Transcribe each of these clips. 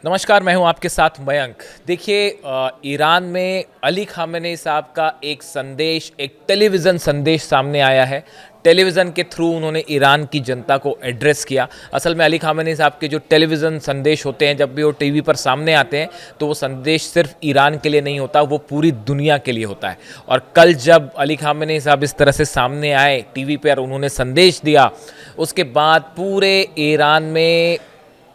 नमस्कार, मैं हूं आपके साथ मयंक। देखिए, ईरान में अली खामेनी साहब का एक संदेश, एक टेलीविज़न संदेश सामने आया है। टेलीविज़न के थ्रू उन्होंने ईरान की जनता को एड्रेस किया। असल में अली खामेनी साहब के जो टेलीविज़न संदेश होते हैं, जब भी वो टीवी पर सामने आते हैं तो वो संदेश सिर्फ ईरान के लिए नहीं होता, वो पूरी दुनिया के लिए होता है। और कल जब अली खामेनी साहब इस तरह से सामने आए टीवी पर, उन्होंने संदेश दिया, उसके बाद पूरे ईरान में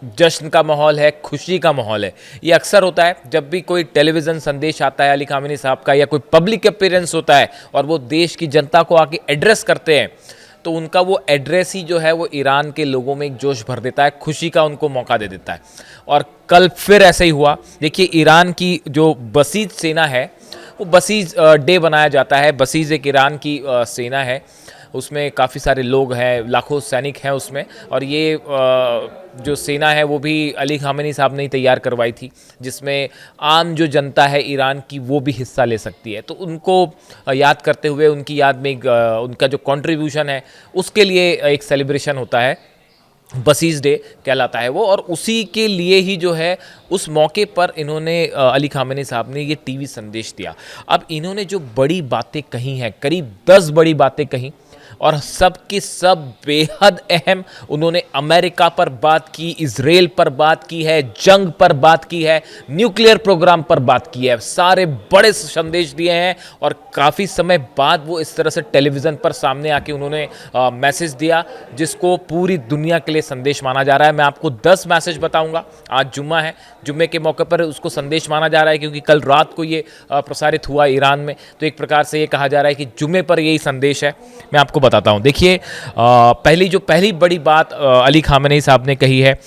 जश्न का माहौल है, खुशी का माहौल है। ये अक्सर होता है जब भी कोई टेलीविज़न संदेश आता है अली खामेनी साहब का, या कोई पब्लिक अपीयरेंस होता है और वो देश की जनता को आके एड्रेस करते हैं, तो उनका वो एड्रेस ही जो है वो ईरान के लोगों में एक जोश भर देता है, खुशी का उनको मौका दे देता है। और कल फिर ऐसा ही हुआ। देखिए, ईरान की जो बसीज सेना है, वो बसीज डे बनाया जाता है। बसीज एक ईरान की सेना है, उसमें काफ़ी सारे लोग हैं, लाखों सैनिक हैं उसमें। और ये जो सेना है वो भी अली खामेनी साहब ने ही तैयार करवाई थी, जिसमें आम जो जनता है ईरान की वो भी हिस्सा ले सकती है। तो उनको याद करते हुए, उनकी याद में उनका जो कंट्रीब्यूशन है उसके लिए एक सेलिब्रेशन होता है, बसीज डे कहलाता है वो। और उसी के लिए ही जो है उस मौके पर इन्होंने अली खामेनी साहब ने ये टीवी संदेश दिया। अब इन्होंने जो बड़ी बातें कही हैं, करीब 10 बड़ी बातें कही, और सब की सब बेहद अहम। उन्होंने अमेरिका पर बात की, इजराइल पर बात की है, जंग पर बात की है, न्यूक्लियर प्रोग्राम पर बात की है। सारे बड़े संदेश दिए हैं और काफ़ी समय बाद वो इस तरह से टेलीविज़न पर सामने आके उन्होंने मैसेज दिया, जिसको पूरी दुनिया के लिए संदेश माना जा रहा है। मैं आपको 10 मैसेज बताऊंगा। आज जुम्मा है, जुम्मे के मौके पर उसको संदेश माना जा रहा है, क्योंकि कल रात को ये प्रसारित हुआ ईरान में। तो एक प्रकार से ये कहा जा रहा है कि जुम्मे पर यही संदेश है। मैं आपको बताता हूं। देखिए, पहली बड़ी बात अली खामेनी साहब ने कही है,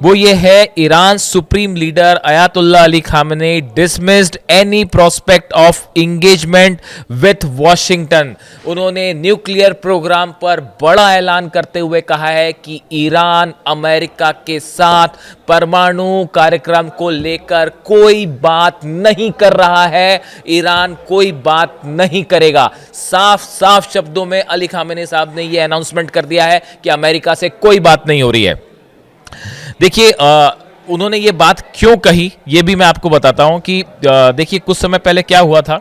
वो ये है, Iran supreme leader Ayatollah Ali Khamenei dismissed any prospect of engagement with Washington. उन्होंने न्यूक्लियर प्रोग्राम पर बड़ा ऐलान करते हुए कहा है कि ईरान अमेरिका के साथ परमाणु कार्यक्रम को लेकर कोई बात नहीं कर रहा है, ईरान कोई बात नहीं करेगा। साफ साफ शब्दों में अली खामेनी साहब ने यह अनाउंसमेंट कर दिया है कि अमेरिका से कोई बात नहीं हो रही है। देखिए, उन्होंने ये बात क्यों कही ये भी मैं आपको बताता हूं कि देखिए, कुछ समय पहले क्या हुआ था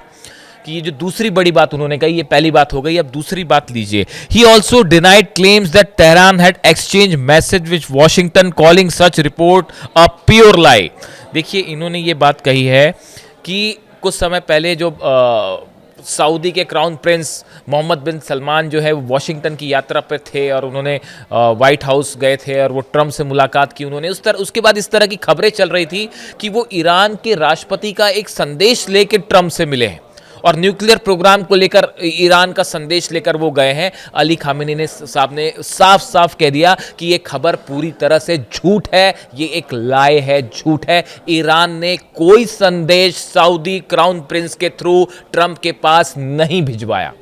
कि ये जो दूसरी बड़ी बात उन्होंने कही, ये पहली बात हो गई, अब दूसरी बात लीजिए। He also denied claims that Tehran had exchange message with Washington calling such report a pure lie. देखिए, इन्होंने ये बात कही है कि कुछ समय पहले जो सऊदी के क्राउन प्रिंस मोहम्मद बिन सलमान जो है वो वॉशिंगटन की यात्रा पर थे, और उन्होंने वाइट हाउस गए थे और वो ट्रम्प से मुलाकात की उन्होंने। उसके बाद इस तरह की खबरें चल रही थी कि वो ईरान के राष्ट्रपति का एक संदेश लेकर ट्रम्प से मिले हैं और न्यूक्लियर प्रोग्राम को लेकर ईरान का संदेश लेकर वो गए हैं। अली खामेनी साहब ने साफ साफ कह दिया कि ये खबर पूरी तरह से झूठ है, ये एक लाए है, झूठ है। ईरान ने कोई संदेश सऊदी क्राउन प्रिंस के थ्रू ट्रंप के पास नहीं भिजवाया,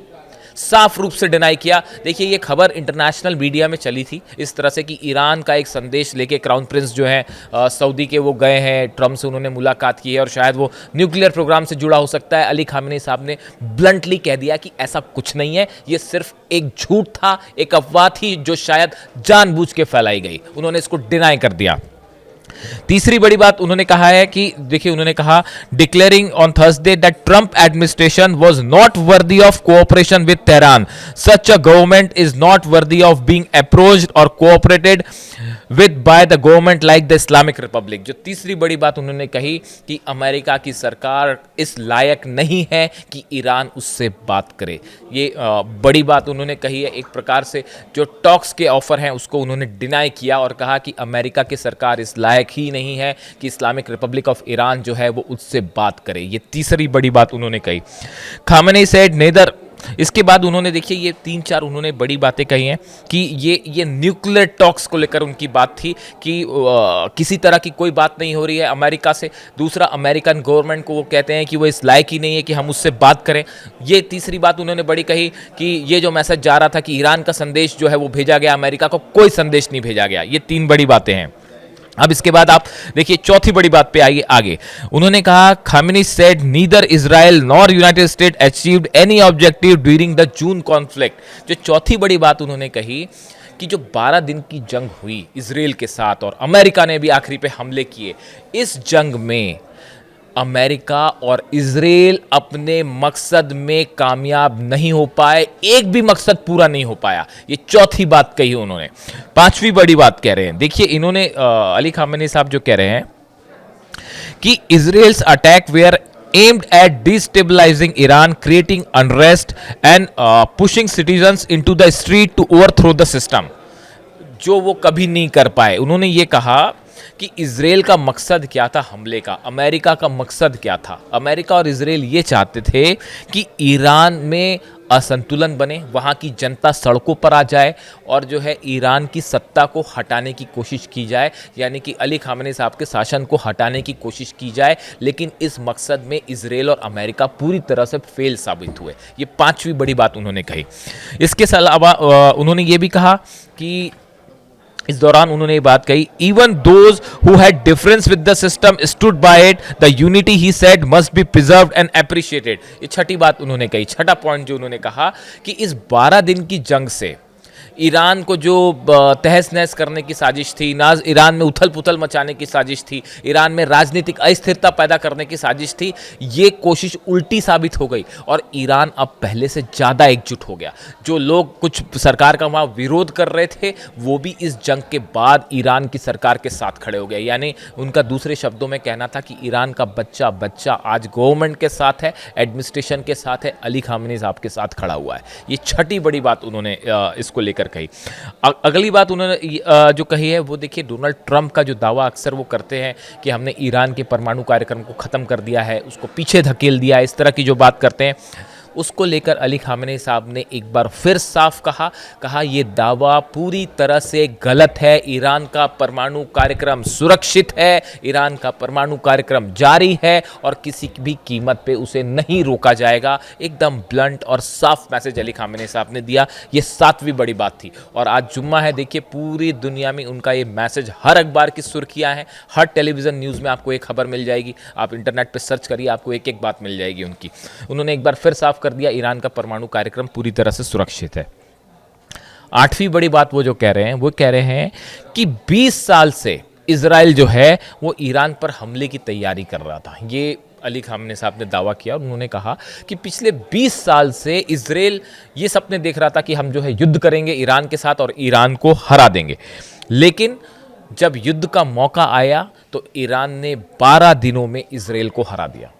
साफ रूप से डिनाई किया। देखिए, ये खबर इंटरनेशनल मीडिया में चली थी इस तरह से कि ईरान का एक संदेश लेके क्राउन प्रिंस जो है सऊदी के, वो गए हैं, ट्रम्प से उन्होंने मुलाकात की है और शायद वो न्यूक्लियर प्रोग्राम से जुड़ा हो सकता है। अली खामेनी साहब ने ब्लंटली कह दिया कि ऐसा कुछ नहीं है, ये सिर्फ एक झूठ था, एक अफवाह थी जो शायद जानबूझ के फैलाई गई। उन्होंने इसको डिनाई कर दिया। तीसरी बड़ी बात उन्होंने कहा है कि देखिए, उन्होंने कहा, declaring on Thursday that Trump administration was not worthy of cooperation with Tehran, such a government is not worthy of being approached और cooperated with by the government like the Islamic Republic. जो तीसरी बड़ी बात उन्होंने कही कि America की सरकार इस लायक नहीं है कि ईरान उससे बात करे। ये बड़ी बात उन्होंने कही है। एक प्रकार से जो टॉक्स के ऑफर हैं उसको उन्होंने डिनाई किया और कहा कि अमेरिका की सरकार इस लायक ही नहीं है कि इस्लामिक रिपब्लिक ऑफ ईरान जो है वो उससे बात करे। ये तीसरी बड़ी बात उन्होंने कही। Khamenei said neither. इसके बाद उन्होंने, देखिए, ये 3-4 उन्होंने बड़ी बातें कही हैं कि ये न्यूक्लियर टॉक्स को लेकर उनकी बात थी कि किसी तरह की कोई बात नहीं हो रही है अमेरिका से। दूसरा, अमेरिकन गवर्नमेंट को वो कहते हैं कि वो इस लायक ही नहीं है कि हम उससे बात करें। ये तीसरी बात उन्होंने बड़ी कही कि ये जो मैसेज जा रहा था कि ईरान का संदेश जो है वो भेजा गया, अमेरिका को कोई संदेश नहीं भेजा गया। ये 3 बड़ी बातें हैं। अब इसके बाद आप देखिए, चौथी बड़ी बात पे आइए आगे। उन्होंने कहा, Khamenei said neither Israel nor United state achieved any objective during the June conflict. जो चौथी बड़ी बात उन्होंने कही कि जो 12 दिन की जंग हुई इजराइल के साथ और अमेरिका ने भी आखिरी पे हमले किए, इस जंग में अमेरिका और इजराइल अपने मकसद में कामयाब नहीं हो पाए, एक भी मकसद पूरा नहीं हो पाया। ये चौथी बात कही उन्होंने। पांचवी बड़ी बात कह रहे हैं, देखिए इन्होंने अली खामेनी साहब जो कह रहे हैं कि Israel's attack were aimed at destabilizing Iran, creating unrest and pushing citizens into the street to overthrow the system, जो वो कभी नहीं कर पाए। उन्होंने ये कहा कि इजराइल का मकसद क्या था हमले का, अमेरिका का मकसद क्या था। अमेरिका और इजराइल ये चाहते थे कि ईरान में असंतुलन बने, वहाँ की जनता सड़कों पर आ जाए और जो है ईरान की सत्ता को हटाने की कोशिश की जाए, यानी कि अली खामेनी साहब के शासन को हटाने की कोशिश की जाए। लेकिन इस मकसद में इजराइल और अमेरिका पूरी तरह से फेल साबित हुए। ये पांचवी बड़ी बात उन्होंने कही। इसके अलावा उन्होंने ये भी कहा कि इस दौरान उन्होंने ये बात कही, even those who had difference with the system stood by it, the unity he said must be preserved and appreciated. ये छठी बात उन्होंने कही, छठा पॉइंट जो उन्होंने कहा कि इस 12 दिन की जंग से ईरान को जो तहस नहस करने की साजिश थी, ईरान में उथल पुथल मचाने की साजिश थी, ईरान में राजनीतिक अस्थिरता पैदा करने की साजिश थी, ये कोशिश उल्टी साबित हो गई और ईरान अब पहले से ज़्यादा एकजुट हो गया। जो लोग कुछ सरकार का वहाँ विरोध कर रहे थे, वो भी इस जंग के बाद ईरान की सरकार के साथ खड़े हो गए। यानी उनका दूसरे शब्दों में कहना था कि ईरान का बच्चा बच्चा आज गवर्नमेंट के साथ है, एडमिनिस्ट्रेशन के साथ है, अली खामेनी साहब के साथ खड़ा हुआ है। ये छठी बड़ी बात उन्होंने इसको लेकर कही। अगली बात उन्होंने जो कही है वो देखिए, डोनाल्ड ट्रंप का जो दावा अक्सर वो करते हैं कि हमने ईरान के परमाणु कार्यक्रम को ख़त्म कर दिया है, उसको पीछे धकेल दिया, इस तरह की जो बात करते हैं, उसको लेकर अली खामेनी साहब ने एक बार फिर साफ कहा ये दावा पूरी तरह से गलत है। ईरान का परमाणु कार्यक्रम सुरक्षित है, ईरान का परमाणु कार्यक्रम जारी है और किसी भी कीमत पे उसे नहीं रोका जाएगा। एकदम ब्लंट और साफ मैसेज अली खामेनी साहब ने दिया। ये सातवीं बड़ी बात थी और आज जुम्मा है, देखिए पूरी दुनिया में उनका ये मैसेज हर अखबार की सुर्खियां हैं, हर टेलीविजन न्यूज़ में आपको एक खबर मिल जाएगी, आप इंटरनेट पर सर्च करिए, आपको एक एक बात मिल जाएगी उनकी। उन्होंने एक बार फिर साफ कर दिया, ईरान का परमाणु कार्यक्रम पूरी तरह से सुरक्षित है। आठवीं बड़ी बात वो जो कह रहे हैं, वो कह रहे हैं कि 20 साल से इजराइल जो है वो ईरान पर हमले की तैयारी कर रहा था। ये अली खामेनी साहब ने दावा किया और उन्होंने कहा कि पिछले 20 साल से इजराइल ये सपने देख रहा था कि हम जो है युद्ध करेंगे ईरान के साथ और ईरान को हरा देंगे। लेकिन जब युद्ध का मौका आया तो ईरान ने 12 दिनों में इजराइल को हरा दिया।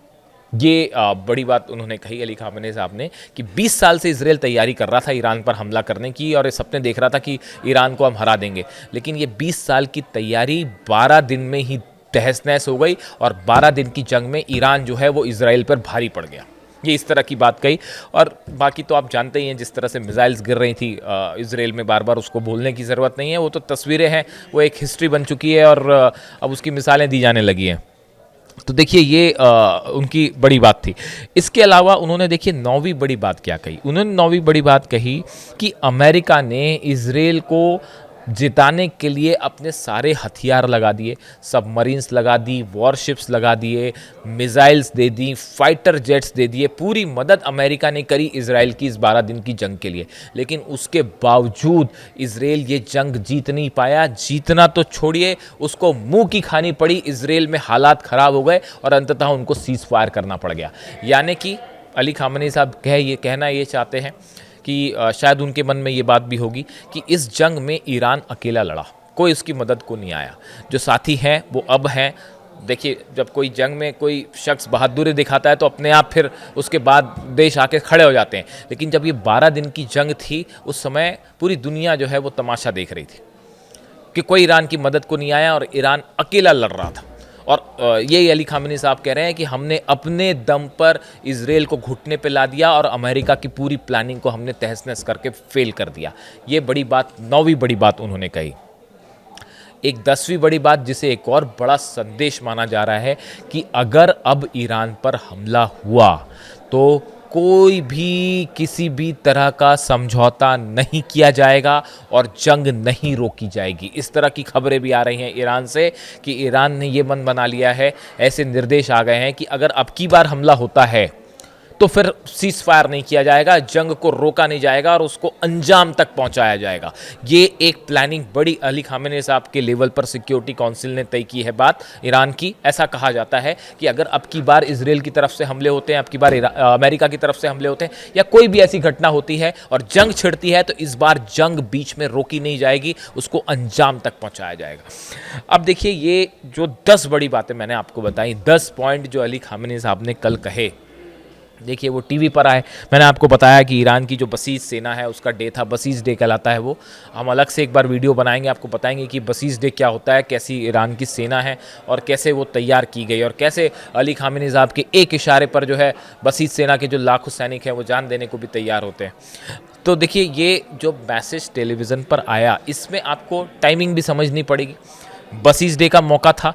ये बड़ी बात उन्होंने कही अली खामेनी साहब ने कि 20 साल से इजराइल तैयारी कर रहा था ईरान पर हमला करने की और ये सपने देख रहा था कि ईरान को हम हरा देंगे, लेकिन ये 20 साल की तैयारी 12 दिन में ही तहस नहस हो गई और 12 दिन की जंग में ईरान जो है वो इजराइल पर भारी पड़ गया। ये इस तरह की बात कही और बाकी तो आप जानते ही हैं, जिस तरह से मिसाइल्स गिर रही थी इजराइल में, बार बार उसको बोलने की ज़रूरत नहीं है, वो तो तस्वीरें हैं, वो एक हिस्ट्री बन चुकी है और अब उसकी मिसालें दी जाने लगी हैं। तो देखिए ये उनकी बड़ी बात थी। इसके अलावा उन्होंने देखिए 9वीं बड़ी बात क्या कही। उन्होंने 9वीं बड़ी बात कही कि अमेरिका ने इजराइल को जिताने के लिए अपने सारे हथियार लगा दिए, सबमरीन्स लगा दी, वॉरशिप्स लगा दिए, मिसाइल्स दे दी, फाइटर जेट्स दे दिए, पूरी मदद अमेरिका ने करी इजराइल की इस 12 दिन की जंग के लिए। लेकिन उसके बावजूद इजराइल ये जंग जीत नहीं पाया। जीतना तो छोड़िए, उसको मुंह की खानी पड़ी, इजराइल में हालात ख़राब हो गए और अंततः उनको सीज फायर करना पड़ गया। यानी कि अली खामेनी साहब कहना ये चाहते हैं कि शायद उनके मन में ये बात भी होगी कि इस जंग में ईरान अकेला लड़ा, कोई उसकी मदद को नहीं आया। जो साथी हैं वो अब हैं। देखिए, जब कोई जंग में कोई शख्स बहादुरी दिखाता है तो अपने आप फिर उसके बाद देश आके खड़े हो जाते हैं, लेकिन जब ये 12 दिन की जंग थी उस समय पूरी दुनिया जो है वो तमाशा देख रही थी कि कोई ईरान की मदद को नहीं आया और ईरान अकेला लड़ रहा था। और ये अली खामेनी साहब कह रहे हैं कि हमने अपने दम पर इजराइल को घुटने पे ला दिया और अमेरिका की पूरी प्लानिंग को हमने तहस नहस करके फेल कर दिया। ये बड़ी बात, 9वीं बड़ी बात उन्होंने कही। एक 10वीं बड़ी बात, जिसे एक और बड़ा संदेश माना जा रहा है कि अगर अब ईरान पर हमला हुआ तो कोई भी किसी भी तरह का समझौता नहीं किया जाएगा और जंग नहीं रोकी जाएगी। इस तरह की खबरें भी आ रही हैं ईरान से कि ईरान ने ये मन बना लिया है, ऐसे निर्देश आ गए हैं कि अगर अब की बार हमला होता है तो फिर सीज फायर नहीं किया जाएगा, जंग को रोका नहीं जाएगा और उसको अंजाम तक पहुंचाया जाएगा। ये एक प्लानिंग बड़ी अली खामेनी साहब के लेवल पर सिक्योरिटी काउंसिल ने तय की है बात ईरान की। ऐसा कहा जाता है कि अगर अब की बार इजराइल की तरफ से हमले होते हैं, अब की बार अमेरिका की तरफ से हमले होते हैं या कोई भी ऐसी घटना होती है और जंग छिड़ती है, तो इस बार जंग बीच में रोकी नहीं जाएगी, उसको अंजाम तक पहुंचाया जाएगा। अब देखिए, ये जो 10 बड़ी बातें मैंने आपको बताई, 10 पॉइंट जो अली खामेनी साहब ने कल कहे, देखिए वो टीवी पर आए। मैंने आपको बताया कि ईरान की जो बसीज सेना है उसका डे था, बसीज डे कहलाता है वो। हम अलग से एक बार वीडियो बनाएंगे, आपको बताएंगे कि बसीज डे क्या होता है, कैसी ईरान की सेना है और कैसे वो तैयार की गई और कैसे अली खामेनी साहब के एक इशारे पर जो है बसीज सेना के जो लाखों सैनिक हैं वो जान देने को भी तैयार होते हैं। तो देखिए, ये जो मैसेज टेलीविज़न पर आया, इसमें आपको टाइमिंग भी समझनी पड़ेगी। बसीज डे का मौका था,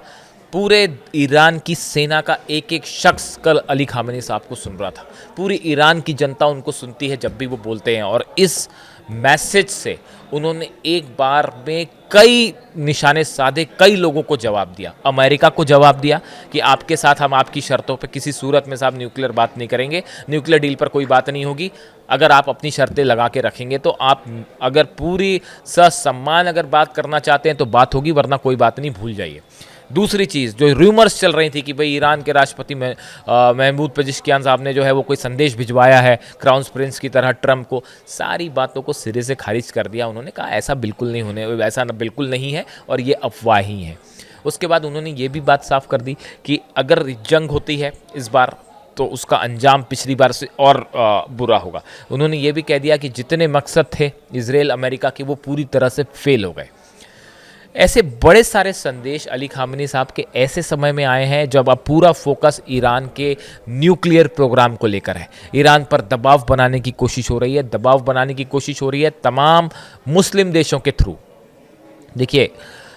पूरे ईरान की सेना का एक एक शख्स कल अली खामेनी साहब को सुन रहा था। पूरी ईरान की जनता उनको सुनती है जब भी वो बोलते हैं, और इस मैसेज से उन्होंने एक बार में कई निशाने साधे, कई लोगों को जवाब दिया। अमेरिका को जवाब दिया कि आपके साथ हम आपकी शर्तों पे किसी सूरत में साहब न्यूक्लियर बात नहीं करेंगे, न्यूक्लियर डील पर कोई बात नहीं होगी। अगर आप अपनी शर्तें लगा के रखेंगे तो आप अगर पूरी ससम्मान अगर बात करना चाहते हैं तो बात होगी, वरना कोई बात नहीं, भूल जाइए। दूसरी चीज़, जो रूमर्स चल रही थी कि भाई ईरान के राष्ट्रपति महमूद पेजिशकियान साहब ने जो है वो कोई संदेश भिजवाया है क्राउन प्रिंस की तरह ट्रम्प को, सारी बातों को सिरे से खारिज कर दिया। उन्होंने कहा ऐसा बिल्कुल नहीं है और ये अफवाह ही है। उसके बाद उन्होंने ये भी बात साफ कर दी कि अगर जंग होती है इस बार तो उसका अंजाम पिछली बार से और बुरा होगा। उन्होंने ये भी कह दिया कि जितने मकसद थे इजराइल अमेरिका के वो पूरी तरह से फेल हो गए। ऐसे बड़े सारे संदेश अली खामेनी साहब के ऐसे समय में आए हैं जब अब पूरा फोकस ईरान के न्यूक्लियर प्रोग्राम को लेकर है। ईरान पर दबाव बनाने की कोशिश हो रही है, दबाव बनाने की कोशिश हो रही है तमाम मुस्लिम देशों के थ्रू। देखिए,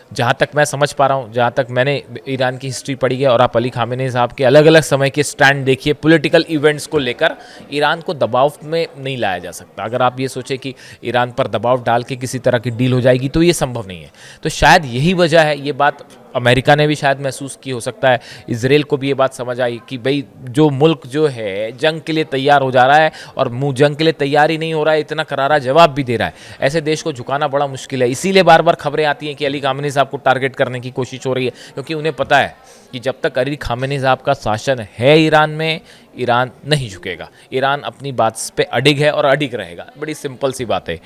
जहाँ तक मैं समझ पा रहा हूँ, जहाँ तक मैंने ईरान की हिस्ट्री पढ़ी है और आप अली खामेनी साहब के अलग अलग समय के स्टैंड देखिए पॉलिटिकल इवेंट्स को लेकर, ईरान को दबाव में नहीं लाया जा सकता। अगर आप ये सोचें कि ईरान पर दबाव डाल के किसी तरह की डील हो जाएगी तो ये संभव नहीं है। तो शायद यही वजह है, ये बात अमेरिका ने भी शायद महसूस की, हो सकता है इजराइल को भी ये बात समझ आई कि भाई जो मुल्क जो है जंग के लिए तैयार हो जा रहा है और मुँह जंग के लिए तैयार ही नहीं हो रहा है, इतना करारा जवाब भी दे रहा है, ऐसे देश को झुकाना बड़ा मुश्किल है। इसीलिए बार बार खबरें आती हैं कि अली खामेनी साहब को टारगेट करने की कोशिश हो रही है, क्योंकि उन्हें पता है कि जब तक अली खामेनी साहब का शासन है ईरान में, ईरान नहीं झुकेगा। ईरान अपनी बात पे अडिग है और अडिग रहेगा। बड़ी सिंपल सी बात है।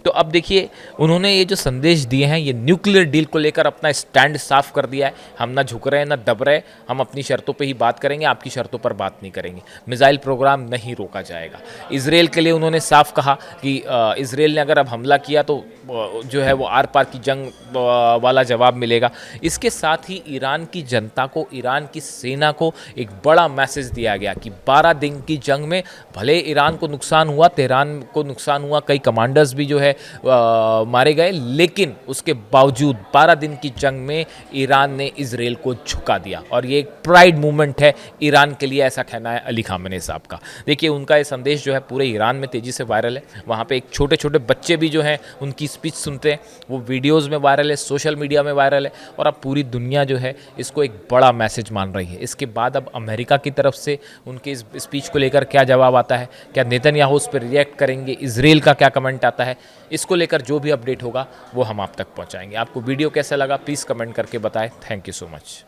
तो अब देखिए, उन्होंने ये जो संदेश दिए हैं, ये न्यूक्लियर डील को लेकर अपना स्टैंड साफ कर दिया है। हम ना झुक रहे हैं ना दब रहे, हम अपनी शर्तों पे ही बात करेंगे, आपकी शर्तों पर बात नहीं करेंगे। मिसाइल प्रोग्राम नहीं रोका जाएगा। इजराइल के लिए उन्होंने साफ कहा कि इजराइल ने अगर अब हमला किया तो जो है वो आर पार की जंग वाला जवाब मिलेगा। इसके साथ ही ईरान की जनता को, ईरान की सेना को एक बड़ा मैसेज दिया गया कि 12 दिन की जंग में भले ईरान को नुकसान हुआ, तेहरान को नुकसान हुआ, कई कमांडर्स भी जो है मारे गए, लेकिन उसके बावजूद 12 दिन की जंग में ईरान ने इजराइल को झुका दिया। और ये एक प्राइड मूवमेंट है ईरान के लिए, ऐसा कहना है अली खामेनी साहब का। देखिए, उनका ये संदेश जो है पूरे ईरान में तेज़ी से वायरल है। वहाँ पे एक छोटे छोटे बच्चे भी जो हैं उनकी स्पीच सुनते हैं, वो वीडियोज़ में वायरल है, सोशल मीडिया में वायरल है, और अब पूरी दुनिया जो है इसको एक बड़ा मैसेज मान रही है। इसके बाद अब अमेरिका की तरफ से उनके इस स्पीच को लेकर क्या जवाब आता है, क्या नेतन्याहू उस पर रिएक्ट करेंगे, इजराइल का क्या कमेंट आता है, इसको लेकर जो भी अपडेट होगा वो हम आप तक पहुंचाएंगे। आपको वीडियो कैसा लगा प्लीज़ कमेंट करके बताएं। Thank you so much.